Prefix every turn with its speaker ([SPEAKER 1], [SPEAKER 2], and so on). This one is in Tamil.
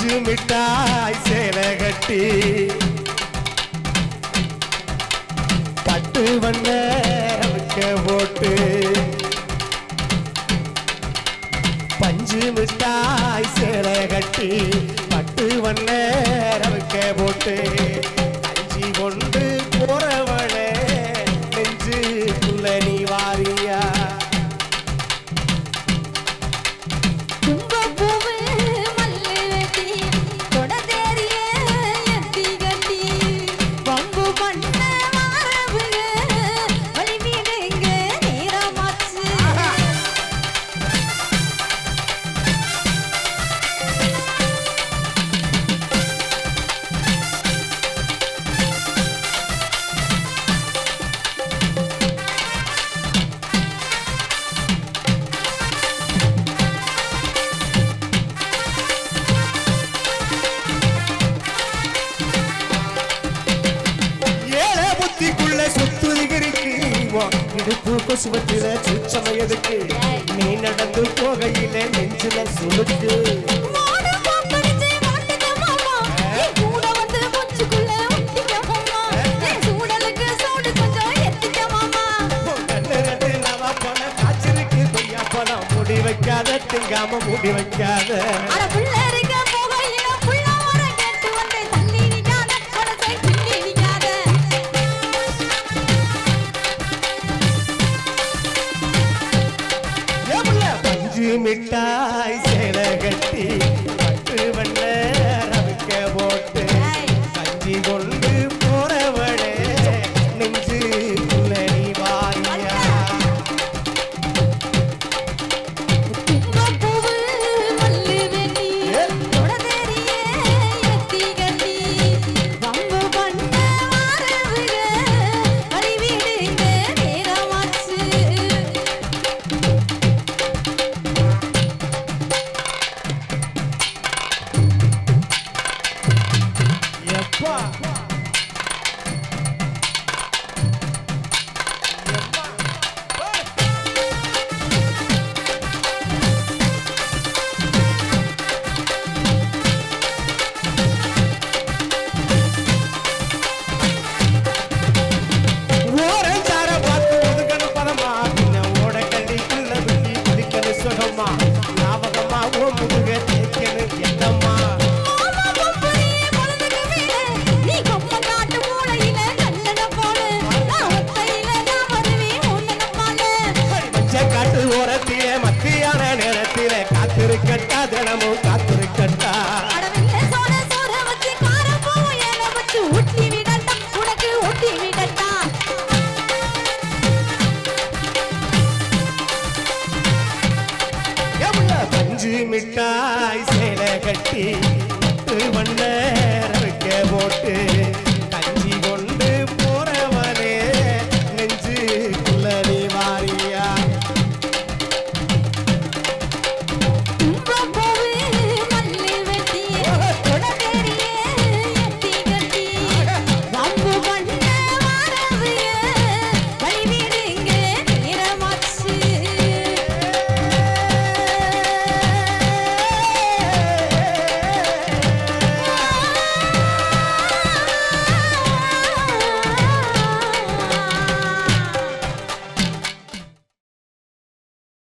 [SPEAKER 1] பஞ்சு மிட்டாய் சேலை கட்டி பட்டு வண்ண போட்டு பஞ்சு மிட்டாய் சேலை கட்டி பட்டு வண்ண போட்டு கஞ்சி கொண்டு போறவளே நெஞ்சு புள்ள நீ வாரியா இடுப்பு கொசுவத்தில சுச்சமையதுக்கு நீ நடந்து போகையில நெஞ்சில சுழுக்கு காய்ச்சலுக்கு கொய்யா பழம் முடி வைக்காத திங்காம முடி வைக்காத மிட்டாய் சேலை கட்டி பட்டு வண்ண ரவிக்க போட்டு கஞ்சி கொண்டு போறவளே நெஞ்சு புள்ளி வாரியா காத்திருக்கட்டா தினமும் காத்திருக்கட்டா பஞ்சு மிட்டாய் சேலை கட்டி வண்ண போட்டு